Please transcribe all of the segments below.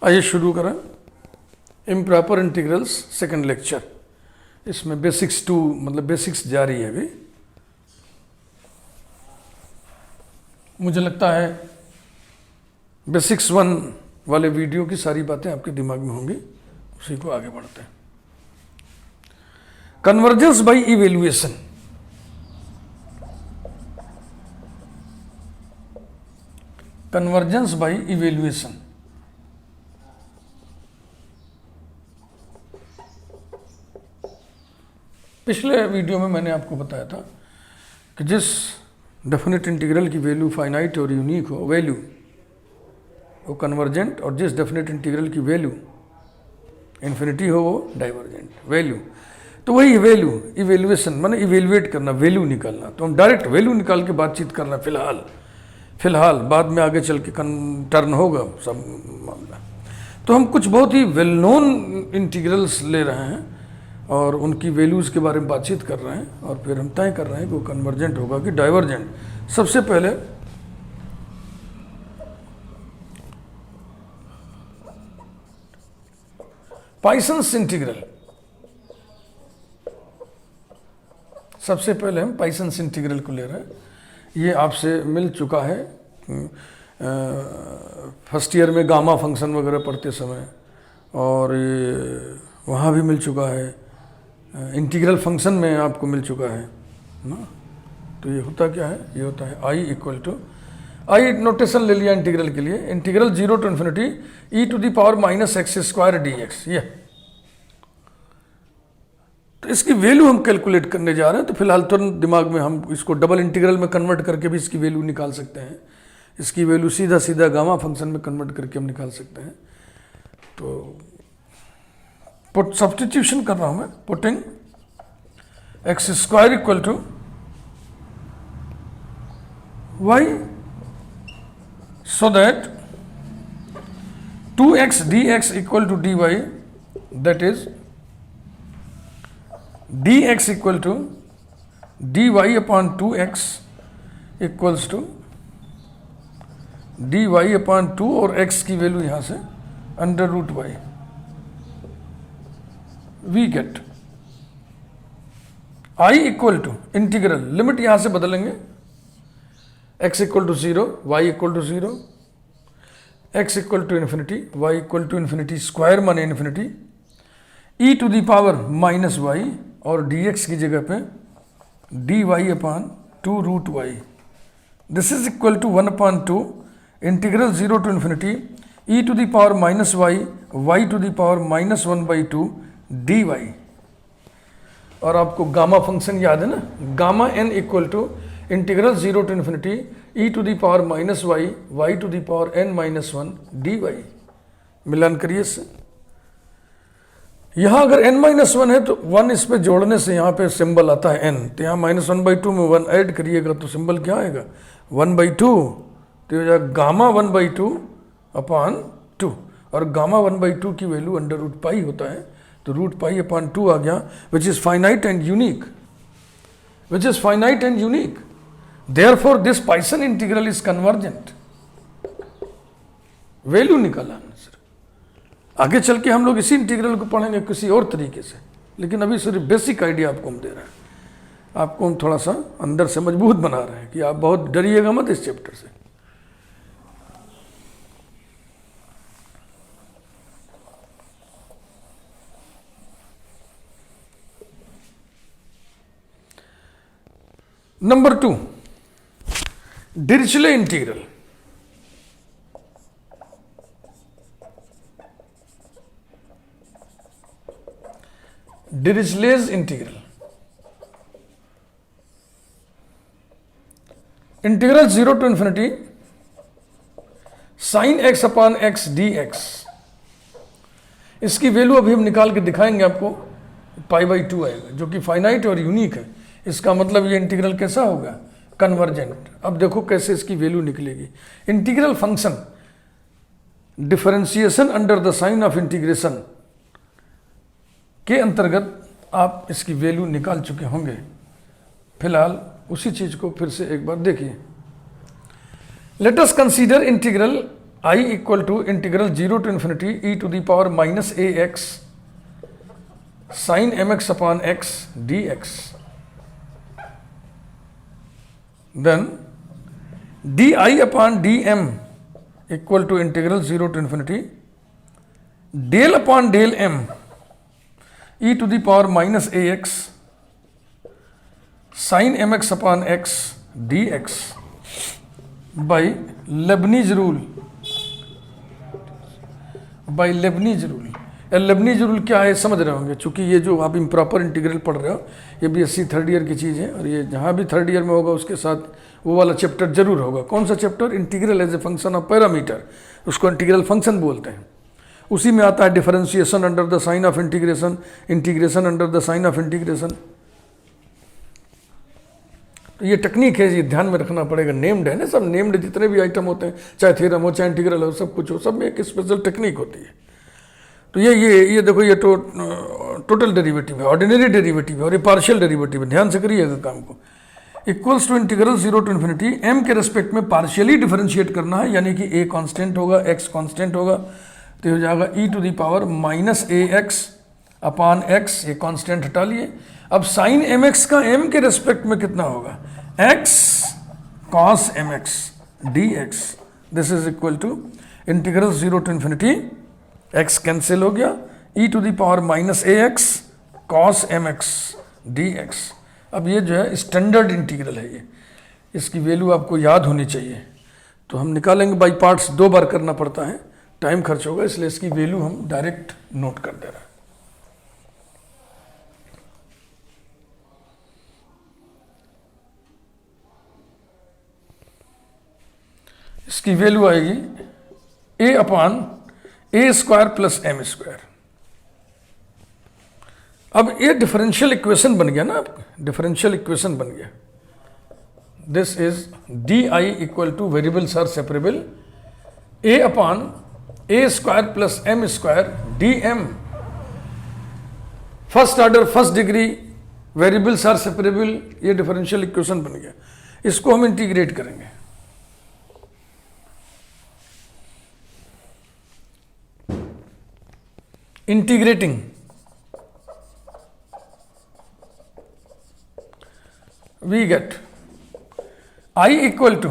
आइए शुरू करें इम्प्रॉपर इंटीग्रल्स सेकंड लेक्चर। इसमें बेसिक्स 2 मतलब बेसिक्स जारी है अभी। मुझे लगता है बेसिक्स 1 वाले वीडियो की सारी बातें आपके दिमाग में होंगी, उसी को आगे बढ़ते हैं। Convergence by evaluation. Convergence by evaluation पिछले वीडियो में मैंने आपको बताया था कि जिस डेफिनेट इंटीग्रल की वैल्यू फाइनाइट और यूनिक हो वैल्यू वो कन्वर्जेंट, और जिस डेफिनेट इंटीग्रल की वैल्यू इन्फिनिटी हो वो डाइवर्जेंट वैल्यू। तो वही वैल्यू इवेल्युएशन माने इवेल्युएट करना, वैल्यू निकालना। तो हम डायरेक्ट वैल्यू निकाल के बातचीत करना फिलहाल बाद में आगे चल के टर्न होगा सब मामला। तो हम कुछ बहुत ही वेल नोन इंटीग्रल्स ले रहे हैं और उनकी वैल्यूज़ के बारे में बातचीत कर रहे हैं, और फिर हम तय कर रहे हैं कि वो कन्वर्जेंट होगा कि डाइवर्जेंट। सबसे पहले पाइसन्स इंटीग्रल। सबसे पहले हम पाइसन्स इंटीग्रल को ले रहे हैं। ये आपसे मिल चुका है फर्स्ट ईयर में गामा फंक्शन वगैरह पढ़ते समय, और ये वहाँ भी मिल चुका है, इंटीग्रल फंक्शन में आपको मिल चुका है ना। तो ये होता क्या है, ये होता है I equal to, I notation ले लिया इंटीग्रल के लिए, integral 0 to infinity e to the power minus x square d x. ये तो इसकी वैल्यू हम कैलकुलेट करने जा रहे हैं। तो फिलहाल तुरंत दिमाग में हम इसको डबल इंटीग्रल में कन्वर्ट करके भी इसकी वैल्यू निकाल सकते हैं। इसकी वैल्यू सीधा गामा फंक्शन में कन्वर्ट करके हम निकाल सकते हैं। तो पुट सब्स्टिट्यूशन कर रहा हूं मैं, putting x square equal to y so that 2x dx equal to dy, that is dx equal to dy upon 2x equals to dy upon 2 और x की वैल्यू यहां से under root y। We get i equal to integral, limit यहां से बदलेंगे, x equal to 0, y equal to 0, x equal to infinity, y equal to infinity square माने infinity, e to the power minus y, और dx की जगह पे dy upon 2 root y। This is equal to 1 upon 2 integral 0 to infinity e to the power minus y to the power minus 1/2 dy। और आपको gamma function याद है ना, gamma n equal to integral 0 to infinity e to the power minus y to the power n minus 1 dy। मिलान करिए इससे। यहाँ अगर n-1 है तो 1 इस पे जोड़ने से यहाँ पे सिंबल आता है n, तो यहाँ -1/2 में 1 ऐड करिएगा तो सिंबल क्या आएगा 1/2। तो हो जाएगा गामा 1/2 अपॉन 2, और गामा 1/2 की वैल्यू अंडर रूट पाई होता है, तो रूट पाई अपॉन 2 आ गया, which is finite and unique, therefore this Poisson integral is convergent. Value निकाला। आगे चल के हम लोग इसी इंटीग्रल को पढ़ेंगे किसी और तरीके से, लेकिन अभी सिर्फ बेसिक आइडिया आपको हम दे रहे हैं। आपको हम थोड़ा सा अंदर से मजबूत बना रहे हैं कि आप बहुत डरिएगा मत इस चैप्टर से। Number 2, Dirichlet integral. Dirichlet's integral, integral 0 to infinity sine x upon x dx। इसकी वैल्यू अभी हम निकाल के दिखाएंगे आपको, π/2 आएगा, जो कि फाइनाइट और यूनिक है। इसका मतलब ये इंटीग्रल कैसा होगा, कन्वर्जेंट। अब देखो कैसे इसकी वैल्यू निकलेगी। Integral function differentiation under the sign of integration के अंतर्गत आप इसकी वैल्यू निकाल चुके होंगे। फिलहाल उसी चीज को फिर से एक बार देखिए। Let us consider integral I equal to integral 0 to infinity e to the power minus a x sine m x upon x d x, then d I upon d m equal to integral 0 to infinity del upon del m e to the power minus a x sine m x upon x d x by Leibniz rule. By Leibniz rule, Leibniz rule क्या है समझ रहे होंगे, चूंकि ये जो आप improper integral पढ़ रहे हो ये बीएससी थर्ड ईयर की चीज़ है, और ये जहाँ भी थर्ड ईयर में होगा उसके साथ वो वाला चैप्टर जरूर होगा। कौन सा chapter? Integral as a function of parameter, उसको इंटीग्रल फंक्शन बोलते हैं। उसी में आता है differentiation under the sign of integration, integration under the sign of integration. तो ये टेक्निक है, ये ध्यान में रखना पड़ेगा। नेम्ड है ना सब, नेम्ड जितने भी आइटम होते हैं, चाहे थ्योरम हो चाहे इंटीग्रल हो, सब कुछ हो, सब में एक स्पेशल टेक्निक होती है। तो ये देखो, ये टोटल डेरिवेटिव है, ऑर्डिनरी डेरिवेटिव है, और ये पार्शियल डेरिवेटिव है। ध्यान से करिएगा काम को। Equals to integral 0 to infinity m के रेस्पेक्ट में पार्शियली डिफरेंशिएट करना है, यानी कि ए कांस्टेंट होगा, एक्स कांस्टेंट होगा, तो हो जाएगा e to the power minus a x upon x, ये कांस्टेंट हटा लिए। अब साइन एम एक्स का एम के रेस्पेक्ट में कितना होगा? X cos m x d x, this is equal to integral 0 to infinity, x cancel हो गया, e to the power minus a x cos m x d x. अब ये जो है स्टैंडर्ड इंटीग्रल है, ये इसकी वैल्यू आपको याद होनी चाहिए। तो हम निकालेंगे बाई पार्ट्स, 2 बार करना पड़ता है, टाइम खर्च होगा, इसलिए इसकी वैल्यू हम डायरेक्ट नोट कर दे रहे हैं। इसकी वैल्यू आएगी ए upon a square plus m square. अब ये डिफरेंशियल इक्वेशन बन गया ना, डिफरेंशियल इक्वेशन बन गया। This is d I equal to variables are separable a upon a square plus m square d m, first order first degree, variables are separable, ये differential equation बन गया। इसको हम इंटीग्रेट करेंगे। Integrating we get I equal to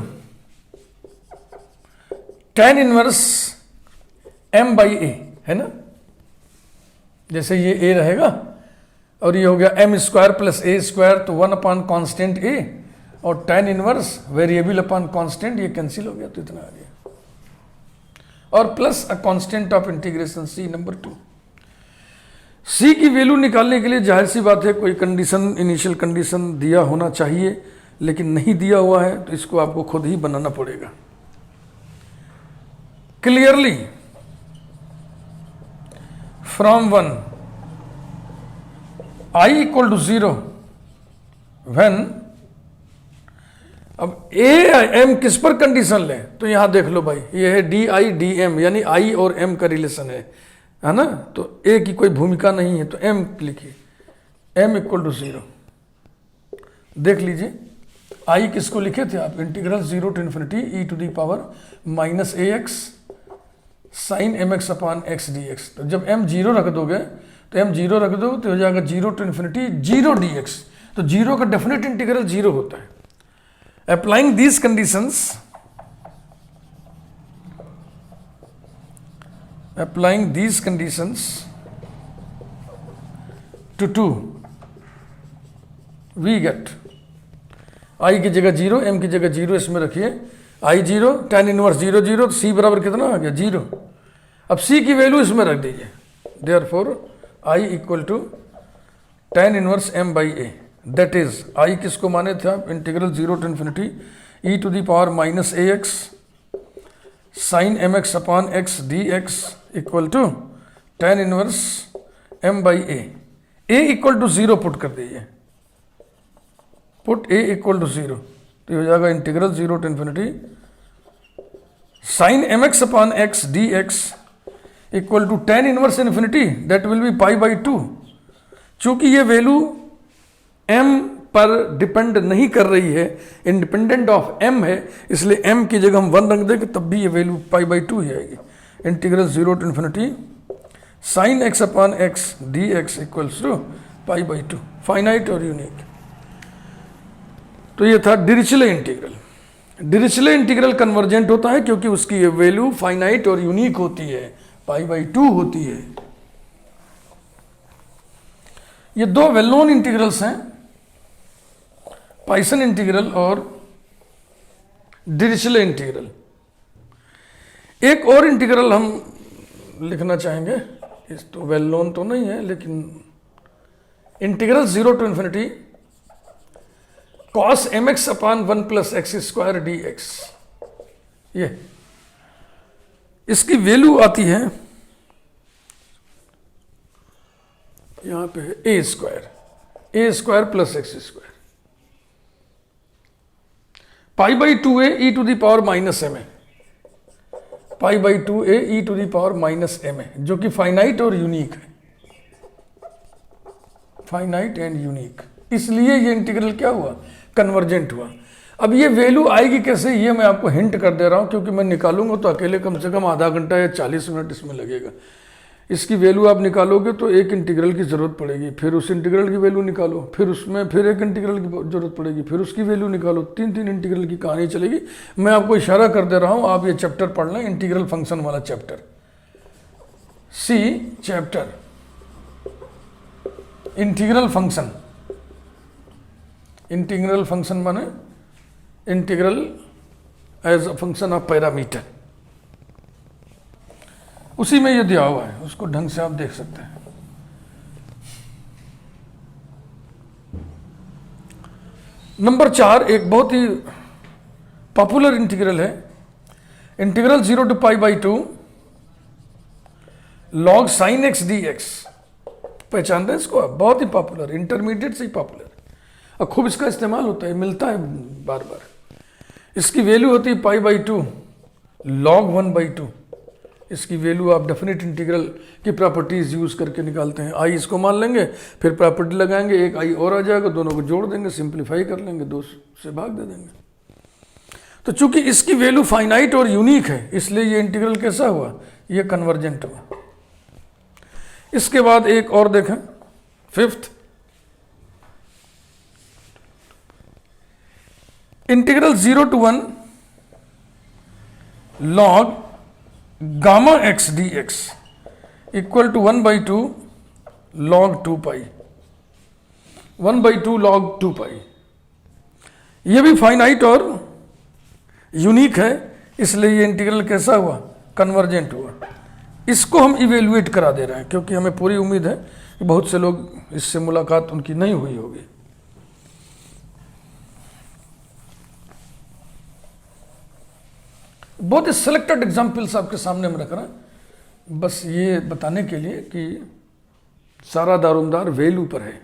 tan inverse m by a, है ना। जैसे ये a रहेगा और ये हो गया m square plus a square, तो 1 अपॉन कॉन्स्टेंट a, और tan inverse variable upon constant, ये कैंसिल हो गया, तो इतना आ गया, और plus a constant of integration c number 2। सी की वैल्यू निकालने के लिए जाहिर सी बात है कोई कंडीशन, इनिशियल कंडीशन दिया होना चाहिए, लेकिन नहीं दिया हुआ है, तो इसको आपको खुद ही बनाना पड़ेगा। Clearly from 1 I equal to 0 when, अब ए एम किस पर कंडीशन लें, तो यहां देख लो भाई, ये है डी आई डी एम, यानी आई और एम का रिलेशन है ना। तो ए की कोई भूमिका नहीं है, तो एम लिखिए, एम इक्वल टू 0। देख लीजिए आई किसको लिखे थे आप? Integral 0 to infinity e to the power minus a x sine m x upon x d x. तो जब एम 0 रख दोगे, तो एम 0 रख दो तो हो जाएगा 0 टू इन्फिनिटी 0 डी एक्स। तो 0 का डेफिनेट इंटीग्रल 0 होता है। Applying these conditions, applying these conditions to 2, we get I की जगह 0, m की जगह 0 इसमें रखिए, I 0, tan इनवर्स 0 0, तो c बराबर कितना आ गया? 0। अब c की वैल्यू इसमें रख दीजिए, therefore I equal to tan inverse m by a, that is I किसको माने थे आप? Integral 0 to infinity e to the power minus a x sine m x upon x d x equal to tan inverse m by a equal to 0 put कर दीजिए, put a equal to 0, तो हो जाएगा integral 0 to infinity sine m x upon x d x equal to tan inverse infinity, that will be pi by 2। चूंकि ये value m पर depend नहीं कर रही है, इंडिपेंडेंट ऑफ m है, इसलिए m की जगह हम 1 रख देंगे तब भी ये वैल्यू π/2 ही आएगी। Integral 0 to infinity sin x upon x dx equals to π/2, finite और यूनिक। तो ये था Dirichlet integral. Dirichlet integral convergent होता है क्योंकि उसकी ये वैल्यू फाइनाइट और यूनिक होती है, π/2 होती है। ये दो वेल नोन इंटीग्रल्स हैं, पॉइसन इंटीग्रल और डिरिचले इंटीग्रल। एक और इंटीग्रल हम लिखना चाहेंगे, इस तो वेल नोन तो नहीं है, लेकिन integral 0 to infinity cos mx upon 1 plus x square dx। ये इसकी वैल्यू आती है यहां पे a square plus x square π/2a e to the power minus m है, π/2a e to the power minus m है, जो कि फाइनाइट और यूनिक है, फाइनाइट एंड यूनिक। इसलिए ये इंटीग्रल क्या हुआ, कन्वर्जेंट हुआ। अब ये वैल्यू आएगी कैसे, ये मैं आपको हिंट कर दे रहा हूं, क्योंकि मैं निकालूंगा तो अकेले कम से कम आधा घंटा या 40 मिनट इसमें लगेगा। इसकी वैल्यू आप निकालोगे तो एक इंटीग्रल की ज़रूरत पड़ेगी, फिर उस इंटीग्रल की वैल्यू निकालो, फिर उसमें फिर एक इंटीग्रल की ज़रूरत पड़ेगी, फिर उसकी वैल्यू निकालो, 3 इंटीग्रल की कहानी चलेगी। मैं आपको इशारा कर दे रहा हूं, आप ये चैप्टर पढ़ लें, इंटीग्रल फंक्शन वाला chapter, see chapter integral function. Integral function माने integral as a function of parameter, उसी में ये दिया हुआ है, उसको ढंग से आप देख सकते हैं। नंबर 4 एक बहुत ही पॉपुलर इंटीग्रल है, integral 0 to π/2 log sin x dx। पहचान रहे इसको, बहुत ही पॉपुलर, इंटरमीडिएट से ही पॉपुलर, और खूब इसका इस्तेमाल होता है, मिलता है बार बार। इसकी वैल्यू होती है π/2 log 1/2। इसकी वैल्यू आप डेफिनेट इंटीग्रल की प्रॉपर्टीज यूज करके निकालते हैं। आई इसको मान लेंगे, फिर प्रॉपर्टी लगाएंगे, एक आई और आ जाएगा, दोनों को जोड़ देंगे, सिंप्लीफाई कर लेंगे, 2 से भाग दे देंगे। तो चूंकि इसकी वैल्यू फाइनाइट और यूनिक है, इसलिए ये इंटीग्रल कैसा हुआ, ये कन्वर्जेंट हुआ। इसके बाद एक और देखें, 5th integral 0 to 1 log gamma x dx equal to 1/2 log 2π, 1/2 log 2π। यह भी फाइनाइट और यूनिक है, इसलिए ये इंटीग्रल कैसा हुआ, कन्वर्जेंट हुआ। इसको हम इवेल्युएट करा दे रहे हैं, क्योंकि हमें पूरी उम्मीद है कि बहुत से लोग इससे मुलाकात उनकी नहीं हुई होगी। बहुत ही सिलेक्टेड एग्जाम्पल्स आपके सामने में रख रहा है, बस ये बताने के लिए कि सारा दारोमदार वैल्यू पर है।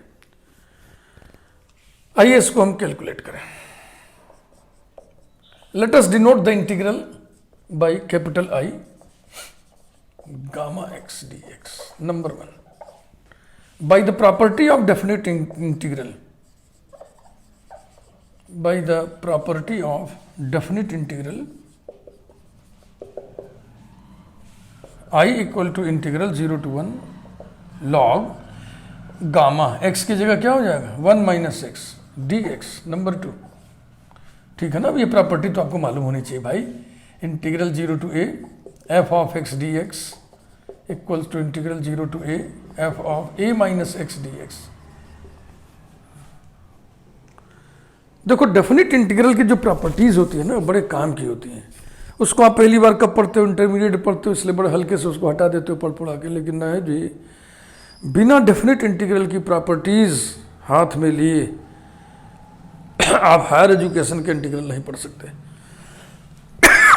आइए इसको हम कैलकुलेट करें। Let us denote the integral by capital I gamma x dx। नंबर 1, by the property of definite integral, by the property of definite integral I equal to integral 0 to 1 log gamma x की जगह क्या हो जाएगा, 1 minus x dx। Number 2, ठीक है ना। अब ये प्रॉपर्टी तो आपको मालूम होनी चाहिए भाई, integral 0 to a f of x dx equals to integral 0 to a f of a minus x dx। देखो डेफिनेट इंटीग्रल की जो प्रॉपर्टीज होती है ना, बड़े काम की होती हैं। उसको आप पहली बार कब पढ़ते हो, इंटरमीडिएट पढ़ते हो, इसलिए बड़े हल्के से उसको हटा देते हो पढ़ पढ़ा के। लेकिन ना जी, बिना डेफिनेट इंटीग्रल की प्रॉपर्टीज हाथ में लिए आप हायर एजुकेशन के इंटीग्रल नहीं पढ़ सकते,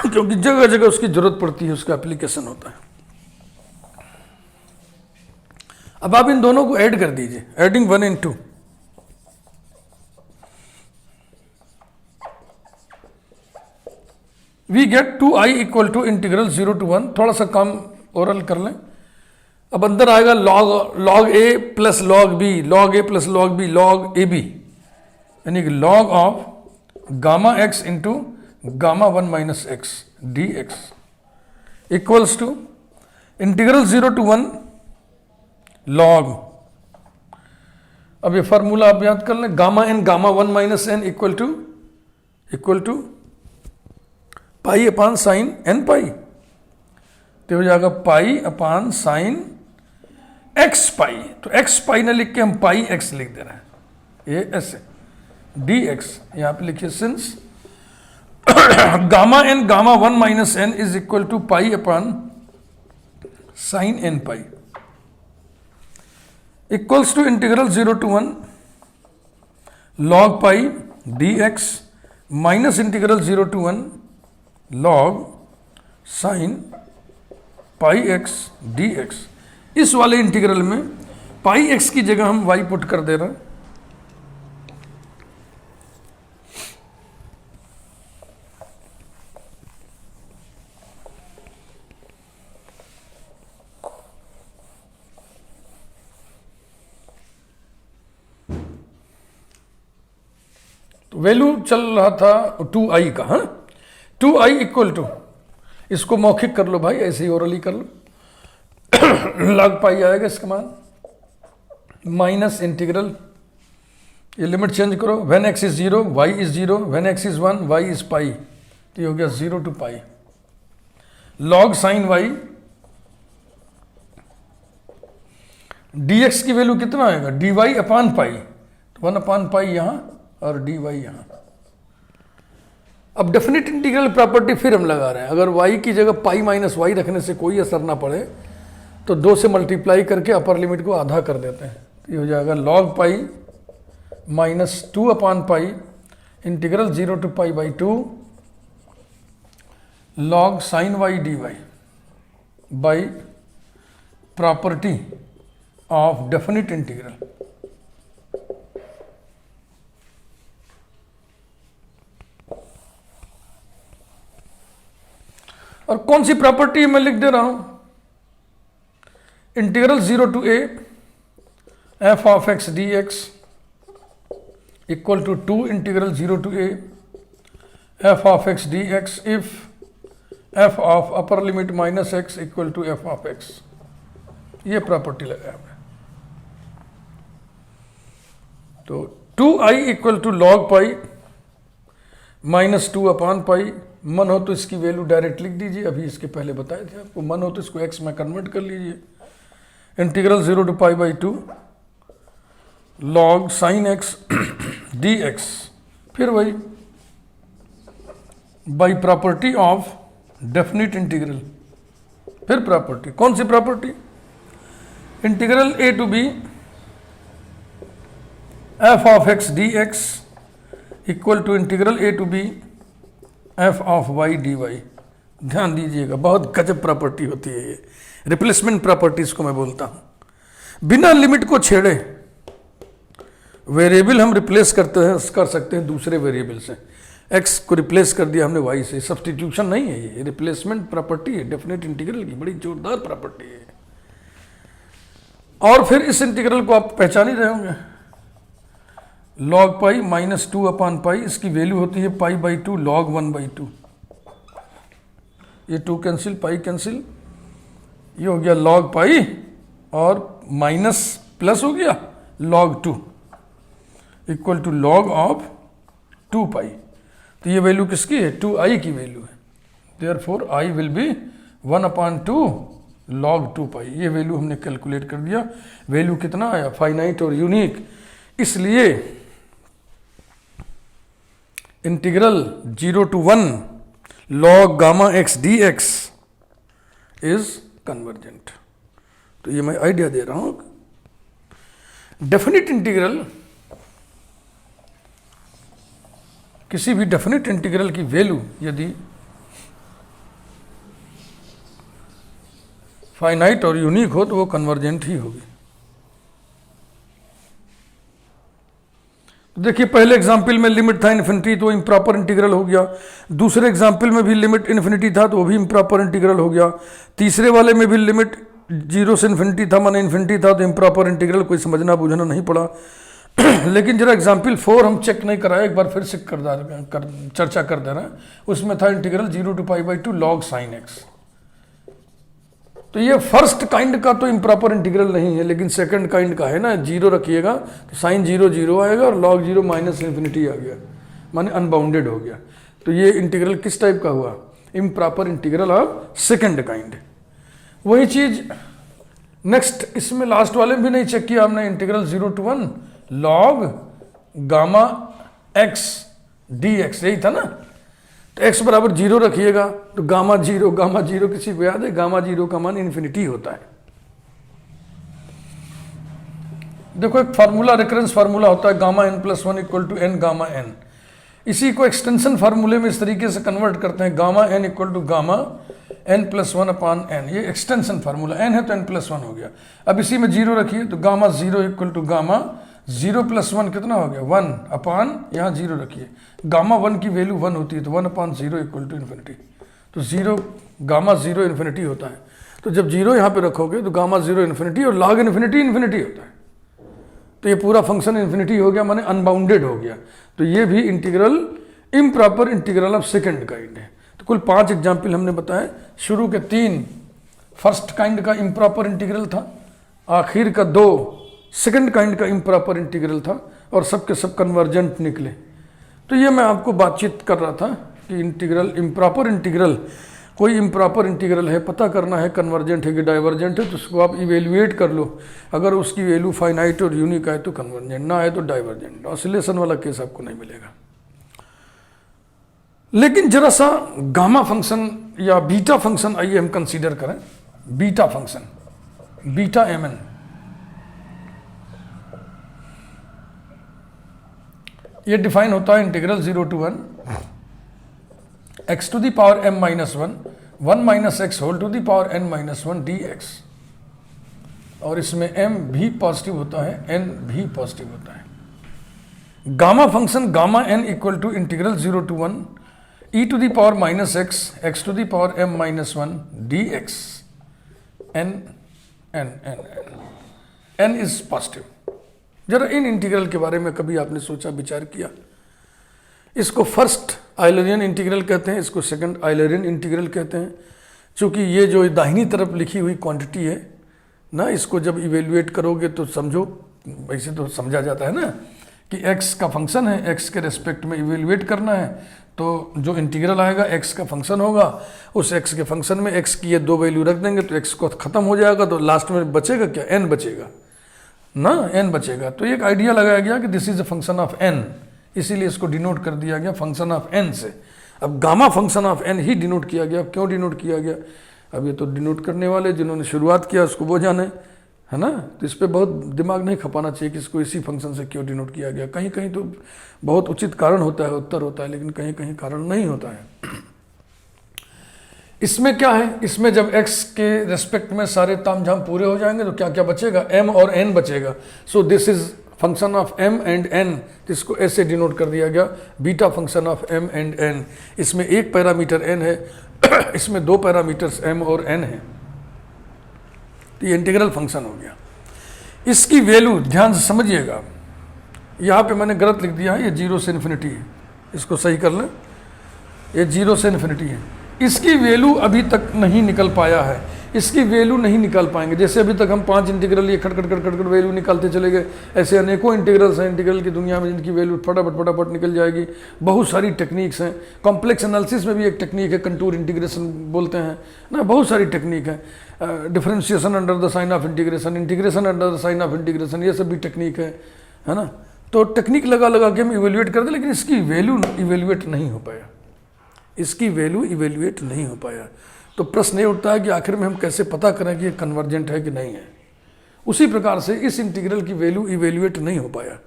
क्योंकि जगह जगह उसकी जरूरत पड़ती है, उसका एप्लीकेशन होता है। अब आप इन दोनों को ऐड कर दीजिए, adding 1 and 2। We get 2i equal to integral 0 to 1। थोड़ा सा काम ओरल कर लें। अब अंदर आएगा log a plus log b, log a plus log b, log ab। यानी कि log of gamma x into gamma 1 minus x d x equals to integral 0 to 1 log, अब ये फार्मूला आप याद कर लें, gamma n gamma 1 minus n equal to pi upon sine n pi, तो हो जाएगा पाई अपान साइन एक्स पाई, तो एक्स पाई ना लिख के हम पाई एक्स लिख दे रहे हैं, ये ऐसे डी एक्स यहां पे लिखिए, since gamma n gamma 1 minus n is equal to pi upon sine n pi equals to integral 0 to 1 log pi d x minus integral 0 to 1 log sine pi x d x. इस वाले integral में पाई x की जगह हम y put कर दे रहे हैं, value चल रहा था 2i का, हाँ 2i इक्वल टू, इसको मौखिक कर लो भाई, ऐसे ही ओरली कर लो, log पाई आएगा इसका मान माइनस इंटीग्रल, ये लिमिट चेंज करो, when x is 0 y is 0, when x is 1 y is pi, तो ये हो गया 0 to pi log sine y, dx की वैल्यू कितना आएगा dy अपान पाई, 1 अपान पाई यहां और dy यहां। अब डेफिनेट इंटीग्रल प्रॉपर्टी फिर हम लगा रहे हैं, अगर y की जगह पाई माइनस वाई रखने से कोई असर ना पड़े तो 2 से मल्टीप्लाई करके अपर लिमिट को आधा कर देते हैं, तो ये हो जाएगा log pi minus 2 upon pi integral 0 to pi by 2 log sine y d y by property of definite integral. और कौन सी प्रॉपर्टी मैं लिख दे रहा हूं, integral 0 to a f of x dx equal to 2 integral 0 to a f of x dx if f of upper limit minus x equal to f of x, ये property लगाया हमने। तो 2i equal to log pi minus 2 upon pi, मन हो तो इसकी value direct लिख दीजिए, अभी इसके पहले बताए थे आपको, मन हो तो इसको x में कन्वर्ट कर लीजिए, इंटीग्रल 0 to pi by 2 log sine x dx, फिर वही by property of definite integral, फिर प्रॉपर्टी, कौन सी property, integral a to b f of x dx equal to integral a to b f of y dy। ध्यान दीजिएगा, बहुत गजब property होती है ये, रिप्लेसमेंट प्रॉपर्टीज को मैं बोलता हूं। बिना लिमिट को छेड़े वेरिएबल हम रिप्लेस कर सकते हैं दूसरे वेरिएबल से, x को रिप्लेस कर दिया हमने y से, सब्स्टिट्यूशन नहीं है ये, रिप्लेसमेंट प्रॉपर्टी है डेफिनेट इंटीग्रल की, बड़ी जोरदार प्रॉपर्टी है। और फिर इस इंटीग्रल को आप पहचान ही रहे होंगे, लॉग पाई माइनस 2 अपान पाई, इसकी वैल्यू होती है पाई बाई 2 log 1 बाई 2, ये 2 कैंसिल पाई कैंसिल, ये हो गया log पाई और माइनस प्लस हो गया log 2 equal to log of 2 पाई, तो ये वैल्यू किसकी है, 2i की वैल्यू है, therefore i will be 1 upon 2 log 2 pi, ये वैल्यू हमने कैलकुलेट कर दिया। वैल्यू कितना आया, फाइनाइट और यूनिक, इसलिए integral 0 to 1 log gamma x dx is convergent. तो ये मैं आइडिया दे रहा हूं, डेफिनेट इंटीग्रल, किसी भी डेफिनेट इंटीग्रल की वैल्यू यदि फाइनाइट और यूनिक हो तो वो कन्वर्जेंट ही होगी। देखिए पहले एग्जाम्पल में लिमिट था इन्फिनिटी तो इम्प्रॉपर इंटीग्रल हो गया, दूसरे एग्जाम्पल में भी लिमिट इन्फिनिटी था तो वो भी इम्प्रॉपर इंटीग्रल हो गया, तीसरे वाले में भी लिमिट 0 से इन्फिनिटी था माने इन्फिनिटी था तो इम्प्रॉपर इंटीग्रल, कोई समझना बूझना नहीं पड़ा। लेकिन जरा एग्जाम्पल 4 हम चेक नहीं कराए, एक बार फिर से चर्चा कर दे रहे हैं। उसमें था integral 0 to π/2 log sin x। तो ये फर्स्ट काइंड का तो इम्प्रॉपर इंटीग्रल नहीं है, लेकिन सेकंड काइंड का है ना। 0 रखिएगा तो साइन 0 0 आएगा और log 0 -∞ आ गया, माने अनबाउंडेड हो गया। तो ये इंटीग्रल किस टाइप का हुआ? Improper integral of second kind. वही चीज नेक्स्ट इसमें लास्ट वाले में भी नहीं चेक किया हमने, integral 0 to 1 log gamma x dx, यही था ना। तो x बराबर 0 रखिएगा तो गामा जीरो किसी को याद है? गामा 0 का मान इन्फिनिटी होता है। देखो एक फार्मूला, रेफरेंस फार्मूला होता है gamma n + 1 = n gamma n। इसी को एक्सटेंशन फार्मूले में इस तरीके से कन्वर्ट करते हैं, gamma n = gamma n + 1/n। ये एक्सटेंशन फार्मूला, n है तो n + 1 हो गया। अब इसी में 0 रखिए तो गामा 0 = गामा 0 + 1 कितना हो गया? 1/, यहाँ 0 रखिए। गामा 1 की वैल्यू 1 होती है तो 1/0 = इन्फिनिटी। तो 0 गामा 0 इन्फिनिटी होता है। तो जब 0 यहाँ पे रखोगे तो गामा 0 इन्फिनिटी और log इन्फिनिटी होता है। तो ये पूरा फंक्शन इन्फिनिटी हो गया, माने अनबाउंडेड हो गया। तो ये भी integral improper integral of second kind है। तो कुल 5 एग्जाम्पल हमने बताए। शुरू के 3 फर्स्ट काइंड का इम्प्रॉपर इंटीग्रल था, आखिर का 2 सेकंड काइंड का इम्प्रॉपर इंटीग्रल था, और सब के सब कन्वर्जेंट निकले। तो ये मैं आपको बातचीत कर रहा था कि इंटीग्रल इम्प्रॉपर इंटीग्रल, कोई इम्प्रॉपर इंटीग्रल है, पता करना है कन्वर्जेंट है कि डाइवर्जेंट है, तो उसको आप इवेल्युएट कर लो। अगर उसकी वैल्यू फाइनाइट और यूनिक आए तो कन्वर्जेंट, ना आए तो डाइवर्जेंट। ऑसिलेशन वाला केस आपको नहीं मिलेगा। लेकिन जरा सा गामा फंक्शन या बीटा फंक्शन आइए हम कंसीडर करें। बीटा फंक्शन, बीटा mn, ये डिफाइन होता है integral 0 to 1 x to the power m minus 1 1 - x whole to the power n minus 1 dx। और इसमें m भी पॉजिटिव होता है, n भी पॉजिटिव होता है। Gamma function gamma n = integral 0 to 1 e to the power -x x to the power m minus 1 dx। n is positive. जरा इन integral के बारे में कभी आपने सोचा, विचार किया? इसको फर्स्ट आइलरियन इंटीग्रल कहते हैं, इसको सेकंड आइलरियन इंटीग्रल कहते हैं। चूंकि ये जो दाहिनी तरफ लिखी हुई क्वांटिटी है ना, इसको जब इवेल्युएट करोगे तो समझो, वैसे तो समझा जाता है ना कि x का फंक्शन है, x के रेस्पेक्ट में इवेल्युएट करना है, तो जो इंटीग्रल आएगा x का फंक्शन होगा, उस x के फंक्शन में x की ये 2 वैल्यू रख देंगे तो x को खत्म हो जाएगा, तो लास्ट में बचेगा क्या? n बचेगा ना, n बचेगा। तो एक आइडिया लगाया गया कि this is a function of n, इसीलिए इसको डिनोट कर दिया गया फंक्शन ऑफ n से। अब gamma function of n he denote किया गया। क्यों डिनोट किया गया? अब ये तो डिनोट करने वाले जिन्होंने शुरुआत किया उसको वो जाने, है ना। तो इस पर बहुत दिमाग नहीं खपाना चाहिए कि इसको इसी फंक्शन से क्यों डिनोट किया गया। कहीं कहीं तो बहुत उचित कारण होता है, उत्तर होता है, लेकिन कहीं कहीं कारण नहीं होता है। इसमें क्या है? इसमें जब x के रेस्पेक्ट में सारे तामझाम पूरे हो जाएंगे तो क्या क्या बचेगा? m और n बचेगा। So this is function of m and n, जिसको ऐसे डिनोट कर दिया गया, beta function of m and n। इसमें एक पैरामीटर n है, इसमें 2 पैरामीटर्स m और n है। तो ये इंटीग्रल फंक्शन हो गया। इसकी वैल्यू ध्यान से समझिएगा, यहाँ पे मैंने गलत लिख दिया है, ये 0 से इन्फिनिटी है, इसको सही कर लें। ये 0 से इन्फिनिटी है, इसकी वैल्यू अभी तक नहीं निकल पाया है, इसकी वैल्यू नहीं निकाल पाएंगे। जैसे अभी तक हम 5 इंटीग्रल ये खट वैल्यू निकालते चले गए, ऐसे अनेकों इंटीग्रल्स हैं इंटीग्रल की दुनिया में जिनकी वैल्यू फटाफट निकल जाएगी। बहुत सारी टेक्निक्स हैं, कॉम्प्लेक्स एनालिसिस में भी एक टेक्निक है, कंटूर इंटीग्रेशन बोलते हैं ना, बहुत सारी टेक्निक है। Differentiation under the sign of integration, integration under the sign of integration, ये सब भी टेक्निक है ना। तो टेक्निक लगा के हम इवेल्युएट कर दे, लेकिन इसकी वैल्यू इवेल्युएट नहीं हो पाया, इसकी वैल्यू इवेल्युएट नहीं हो पाया। तो प्रश्न ये उठता है कि आखिर में हम कैसे पता करें कि ये कन्वर्जेंट है कि नहीं है। उसी प्रकार से इस इंटीग्रल की वैल्यू इवेल्युएट नहीं हो पाया।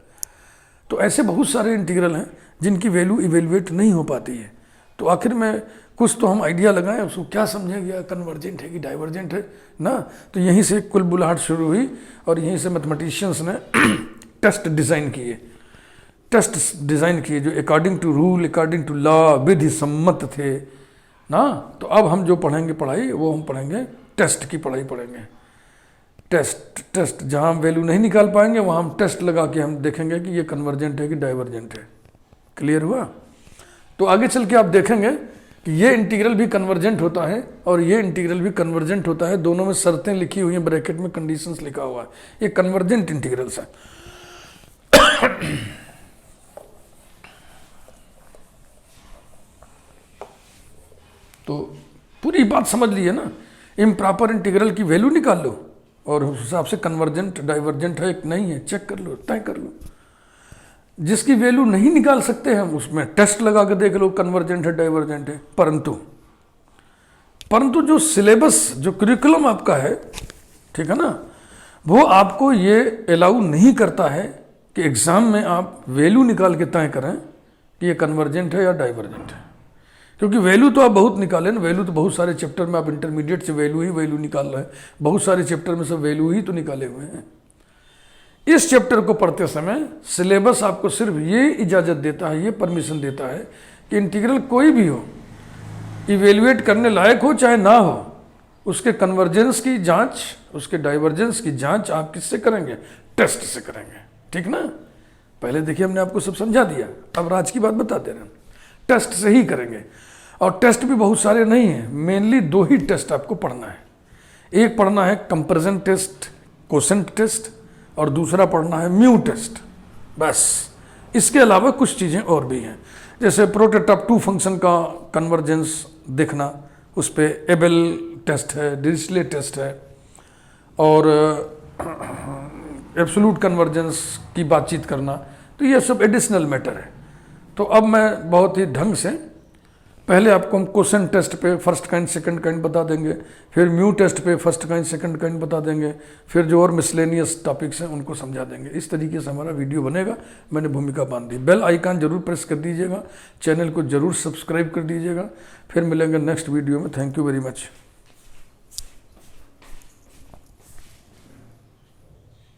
तो ऐसे बहुत सारे इंटीग्रल हैं जिनकी वैल्यू इवेल्युएट नहीं हो पाती है। तो आखिर में कुछ तो हम आइडिया लगाएं, उसको क्या समझेंगे, कन्वर्जेंट है कि डाइवर्जेंट है ना। तो यहीं से कुल बुलाहट शुरू हुई और यहीं से मैथमेटिशियंस ने टेस्ट डिज़ाइन किए जो according to rule, according to law, विधि सम्मत थे ना। तो अब हम जो पढ़ेंगे पढ़ाई, वो हम पढ़ेंगे टेस्ट की पढ़ाई पढ़ेंगे। टेस्ट जहाँ हम वैल्यू नहीं निकाल पाएंगे वहाँ हम टेस्ट लगा के हम देखेंगे कि ये कन्वर्जेंट है कि डाइवर्जेंट है। क्लियर हुआ? तो आगे चल के आप देखेंगे कि ये इंटीग्रल भी कन्वर्जेंट होता है और ये इंटीग्रल भी कन्वर्जेंट होता है। दोनों में शर्तें लिखी हुई हैं, ब्रैकेट में कंडीशंस लिखा हुआ है। ये कन्वर्जेंट इंटीग्रल्स है। तो पूरी बात समझ ली है ना। इम्प्रॉपर इंटीग्रल की वैल्यू निकाल लो और उस हिसाब से कन्वर्जेंट डाइवर्जेंट है कि नहीं है चेक कर लो, तय कर लो। जिसकी वैल्यू नहीं निकाल सकते हम उसमें टेस्ट लगा के देख लो कन्वर्जेंट है डाइवर्जेंट है। परंतु जो सिलेबस, जो करिकुलम आपका है, ठीक है ना, वो आपको ये अलाउ नहीं करता है कि एग्जाम में आप वैल्यू निकाल के तय करें कि ये कन्वर्जेंट है या डाइवर्जेंट है। क्योंकि वैल्यू तो आप बहुत निकालें ना, वैल्यू तो बहुत सारे चैप्टर में आप इंटरमीडिएट से वैल्यू निकाल रहे हैं, बहुत सारे चैप्टर में सब वैल्यू ही तो निकाले हुए हैं। इस चैप्टर को पढ़ते समय सिलेबस आपको सिर्फ ये इजाज़त देता है, ये परमिशन देता है कि इंटीग्रल कोई भी हो, इवेल्युएट करने लायक हो चाहे ना हो, उसके कन्वर्जेंस की जांच, उसके डाइवर्जेंस की जांच आप किससे करेंगे? टेस्ट से करेंगे। ठीक ना? पहले देखिए हमने आपको सब समझा दिया, अब आज की बात बता दे रहे हैं। टेस्ट से ही करेंगे और टेस्ट भी बहुत सारे नहीं हैं, मेनली 2 ही टेस्ट आपको पढ़ना है। एक पढ़ना है कंपैरिजन टेस्ट, कोसेंट टेस्ट, और दूसरा पढ़ना है म्यू टेस्ट। बस इसके अलावा कुछ चीज़ें और भी हैं, जैसे प्रोडक्ट ऑफ 2 फंक्शन का कन्वर्जेंस देखना, उस पर एबेल टेस्ट है, डिरिचले टेस्ट है, और एब्सोल्यूट कन्वर्जेंस की बातचीत करना। तो ये सब एडिशनल मैटर है। तो अब मैं बहुत ही ढंग से पहले आपको हम क्वेश्चन टेस्ट पे फर्स्ट काइंड सेकंड काइंड बता देंगे, फिर म्यू टेस्ट पे फर्स्ट काइंड सेकंड काइंड बता देंगे, फिर जो और मिसलेनियस टॉपिक्स हैं उनको समझा देंगे। इस तरीके से हमारा वीडियो बनेगा। मैंने भूमिका बांध दी। बेल आइकन जरूर प्रेस कर दीजिएगा, चैनल को जरूर सब्सक्राइब कर दीजिएगा। फिर मिलेंगे नेक्स्ट वीडियो में। Thank you very much.